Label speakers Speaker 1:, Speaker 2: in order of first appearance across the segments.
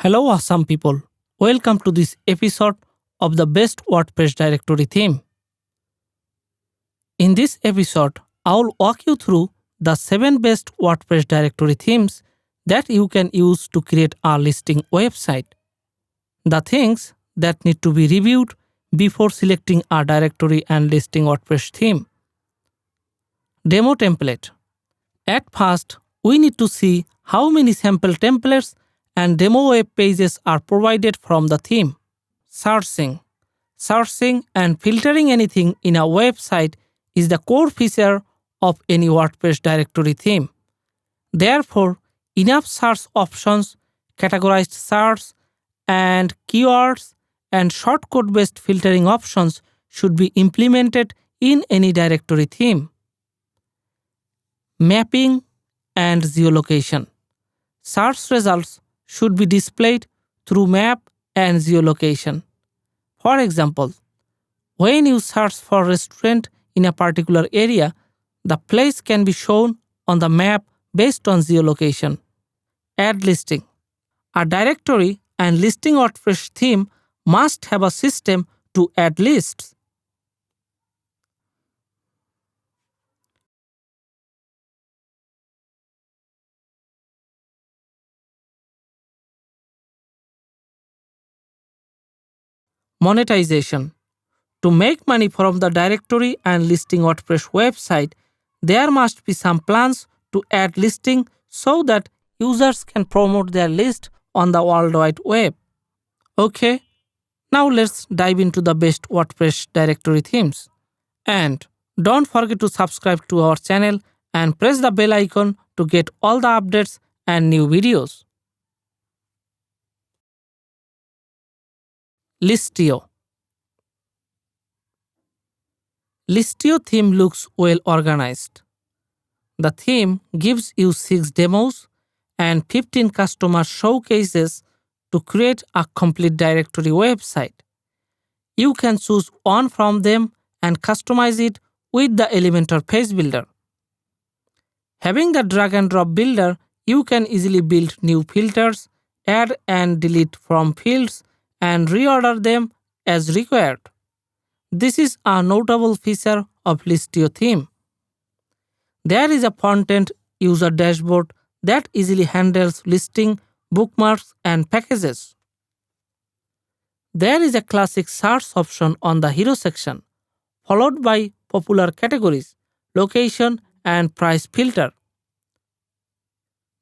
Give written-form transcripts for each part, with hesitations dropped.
Speaker 1: Hello, awesome people. Welcome to this episode of the Best WordPress Directory Theme. In this episode, I'll walk you through the 7 best WordPress directory themes that you can use to create a listing website. The things that need to be reviewed before selecting a directory and listing WordPress theme. Demo template. At first, we need to see how many sample templates and demo web pages are provided from the theme. Searching. Searching and filtering anything in a website is the core feature of any WordPress directory theme. Therefore, enough search options, categorized search, and keywords and shortcode-based filtering options should be implemented in any directory theme. Mapping and geolocation. Search results should be displayed through map and geolocation. For example, when you search for a restaurant in a particular area, the place can be shown on the map based on geolocation. Add listing. A directory and listing WordPress theme must have a system to add lists. Monetization. To make money from the directory and listing WordPress website, there must be some plans to add listing so that users can promote their list on the World Wide Web. Okay, now let's dive into the best WordPress directory themes. And don't forget to subscribe to our channel and press the bell icon to get all the updates and new videos. Listio. Listio theme looks well organized. The theme gives you 6 demos and 15 customer showcases to create a complete directory website. You can choose one from them and customize it with the Elementor Page Builder. Having the drag and drop builder, you can easily build new filters, add and delete from fields, and reorder them as required. This is a notable feature of Listio theme. There is a front-end user dashboard that easily handles listing, bookmarks, and packages. There is a classic search option on the hero section, followed by popular categories, location, and price filter.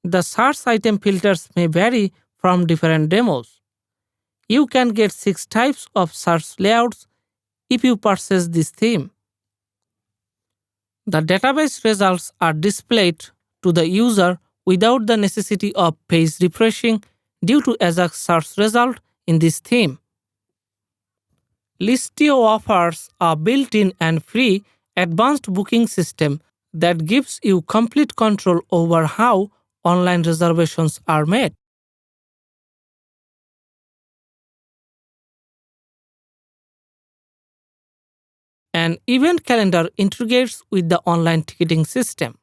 Speaker 1: The search item filters may vary from different demos. You can get 6 types of search layouts if you purchase this theme. The database results are displayed to the user without the necessity of page refreshing due to Ajax search result in this theme. Listio offers a built-in and free advanced booking system that gives you complete control over how online reservations are made. An event calendar integrates with the online ticketing system.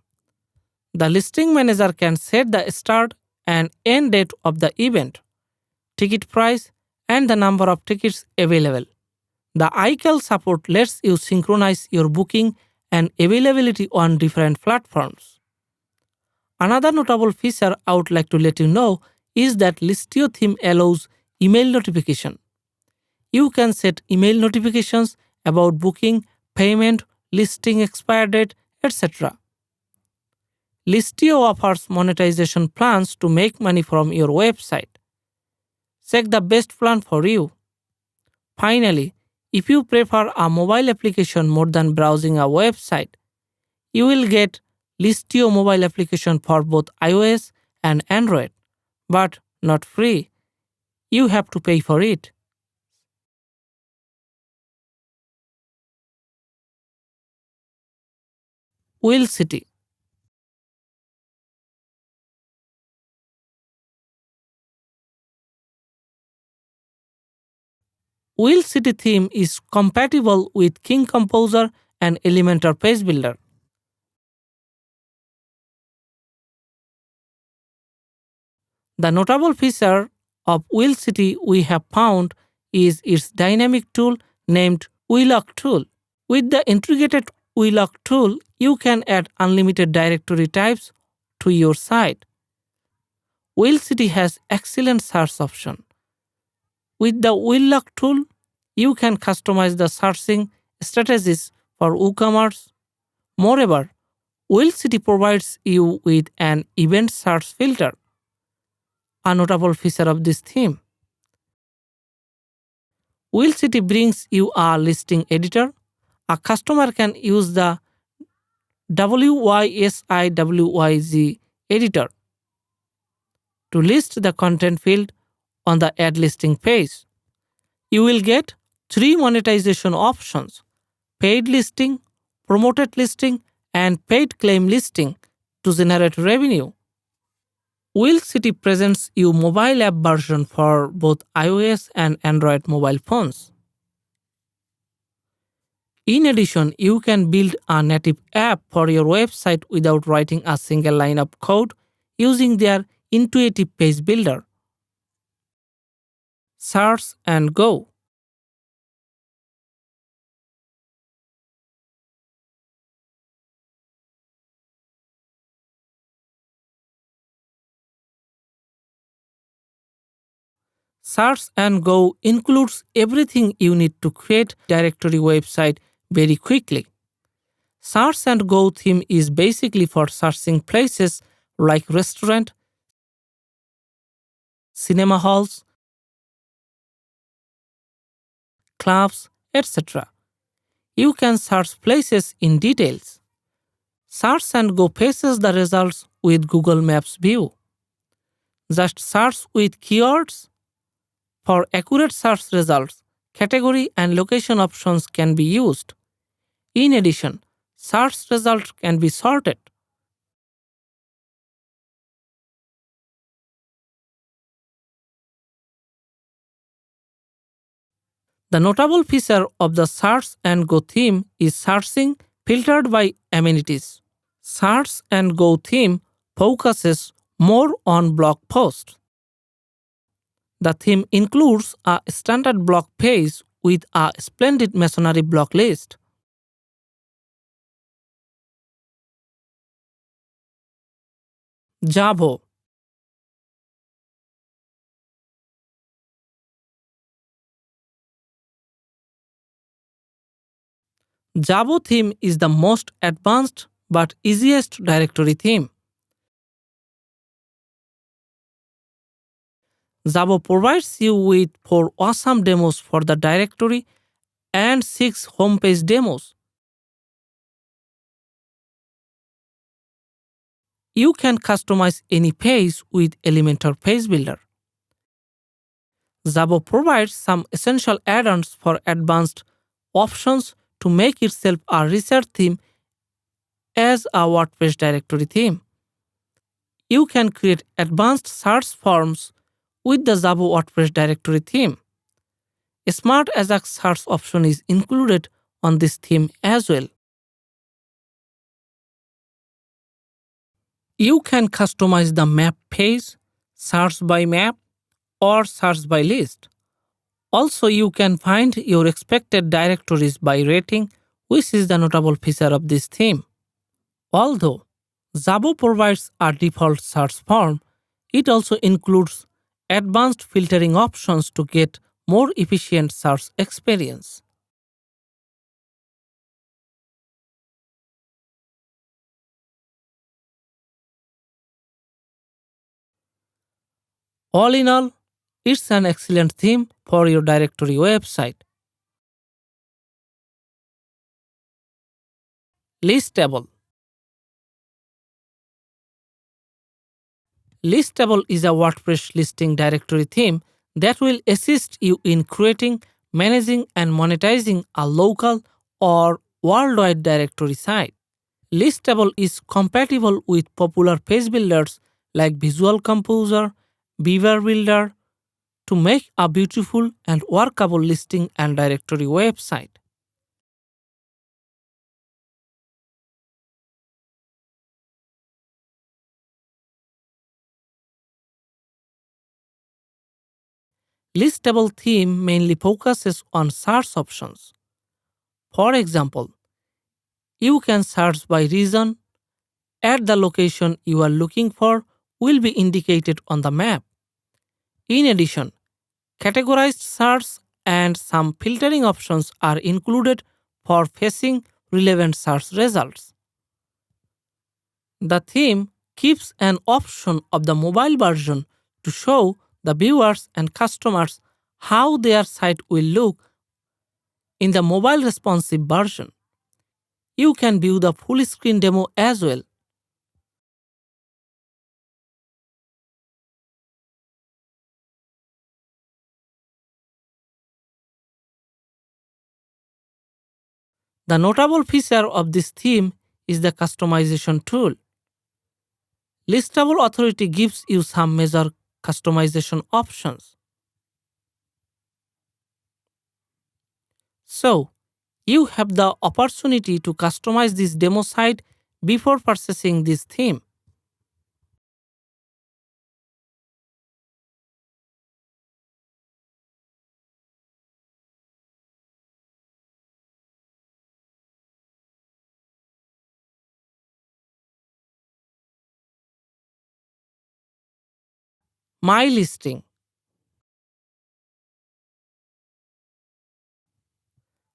Speaker 1: The listing manager can set the start and end date of the event, ticket price, and the number of tickets available. The iCal support lets you synchronize your booking and availability on different platforms. Another notable feature I would like to let you know is that Listio theme allows email notification. You can set email notifications about booking, payment, listing expire date, etc. Listio offers monetization plans to make money from your website. Check the best plan for you. Finally, if you prefer a mobile application more than browsing a website, you will get Listio mobile application for both iOS and Android, but not free. You have to pay for it. Wheel City. Wheel City theme is compatible with King Composer and Elementor Page Builder. The notable feature of Wheel City we have found is its dynamic tool named Wheelock tool. With the integrated Wheelock tool, you can add unlimited directory types to your site. Wheel City has excellent search option. With the Wheelock tool, you can customize the searching strategies for WooCommerce. Moreover, Wheel City provides you with an event search filter, a notable feature of this theme. Wheel City brings you a listing editor. A customer can use the WYSIWYG editor to list the content field on the Add Listing page. You will get three monetization options: paid listing, promoted listing, and paid claim listing to generate revenue. Wheel City presents you mobile app version for both iOS and Android mobile phones. In addition, you can build a native app for your website without writing a single line of code using their intuitive page builder. Search and Go. Search and Go includes everything you need to create a directory website very quickly. Search and Go theme is basically for searching places like restaurant, cinema halls, clubs, etc. You can search places in details. Search and Go paces the results with Google Maps view. Just search with keywords. For accurate search results, category and location options can be used. In addition, search results can be sorted. The notable feature of the Search and Go theme is searching filtered by amenities. Search and Go theme focuses more on blog posts. The theme includes a standard blog page with a splendid masonry block list. Javo. Javo theme is the most advanced but easiest directory theme. Javo provides you with 4 awesome demos for the directory and 6 homepage demos. You can customize any page with Elementor Page Builder. Javo provides some essential add-ons for advanced options to make itself a richer theme as a WordPress directory theme. You can create advanced search forms with the Javo WordPress directory theme. A Smart Ajax search option is included on this theme as well. You can customize the map page, search by map, or search by list. Also, you can find your expected directories by rating, which is the notable feature of this theme. Although Javo provides a default search form, it also includes advanced filtering options to get more efficient search experience. All in all, it's an excellent theme for your directory website. Listable. Listable is a WordPress listing directory theme that will assist you in creating, managing, and monetizing a local or worldwide directory site. Listable is compatible with popular page builders like Visual Composer, Beaver Builder to make a beautiful and workable listing and directory website. Listable theme mainly focuses on search options. For example, you can search by region, at the location you are looking for will be indicated on the map. In addition, categorized search and some filtering options are included for fetching relevant search results. The theme keeps an option of the mobile version to show the viewers and customers how their site will look in the mobile responsive version. You can view the full screen demo as well. The notable feature of this theme is the customization tool. Listable Authority gives you some major customization options. So, you have the opportunity to customize this demo site before purchasing this theme. My Listing.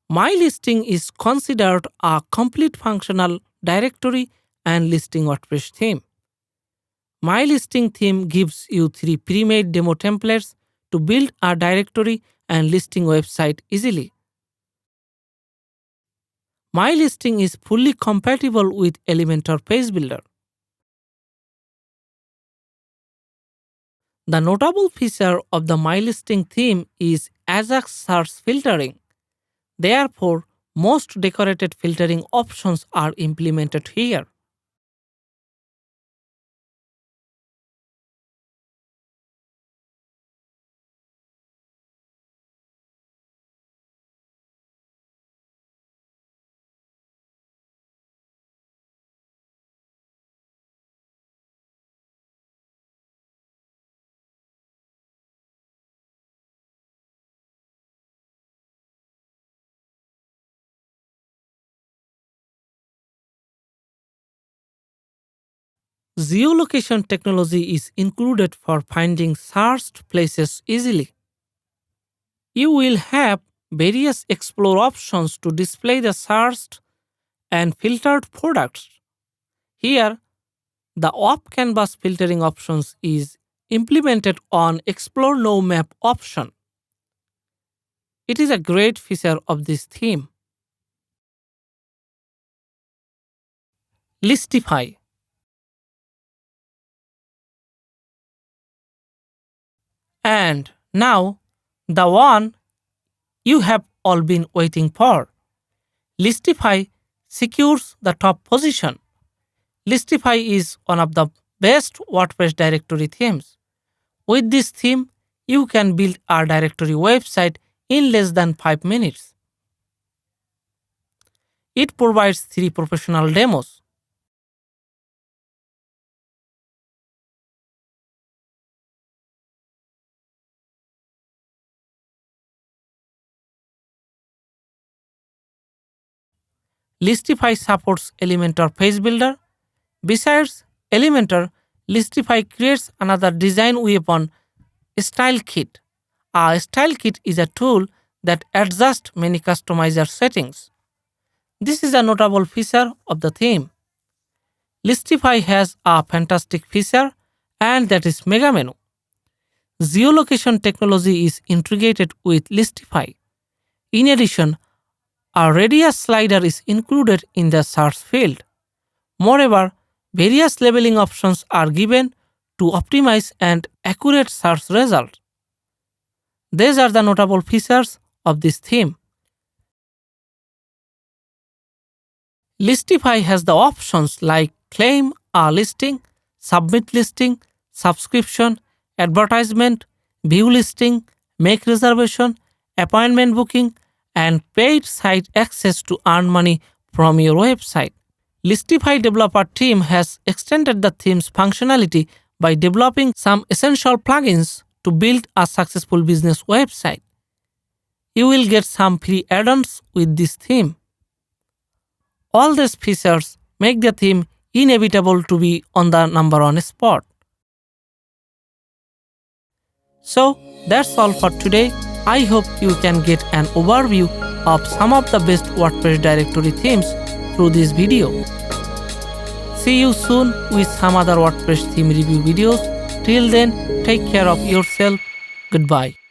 Speaker 1: My Listing is considered a complete functional directory and listing WordPress theme. My Listing theme gives you 3 pre-made demo templates to build a directory and listing website easily. My Listing is fully compatible with Elementor Page Builder. The notable feature of the My Listing theme is Ajax search filtering. Therefore, most decorated filtering options are implemented here. Geolocation technology is included for finding searched places easily. You will have various explore options to display the searched and filtered products. Here, the off-canvas filtering options is implemented on Explore No Map option. It is a great feature of this theme. Listify. And now, the one you have all been waiting for. Listify secures the top position. Listify is one of the best WordPress directory themes. With this theme, you can build a directory website in less than 5 minutes. It provides 3 professional demos. Listify supports Elementor Page Builder. Besides Elementor, Listify creates another design weapon, Style Kit. A Style Kit is a tool that adjusts many customizer settings. This is a notable feature of the theme. Listify has a fantastic feature, and that is Mega Menu. Geolocation technology is integrated with Listify. In addition, a radius slider is included in the search field. Moreover, various labeling options are given to optimize and accurate search results. These are the notable features of this theme. Listify has the options like claim a listing, submit listing, subscription, advertisement, view listing, make reservation, appointment booking, and paid site access to earn money from your website. Listify developer team has extended the theme's functionality by developing some essential plugins to build a successful business website. You will get some free add-ons with this theme. All these features make the theme inevitable to be on the number one spot. So that's all for today. I hope you can get an overview of some of the best WordPress directory themes through this video. See you soon with some other WordPress theme review videos. Till then, take care of yourself. Goodbye.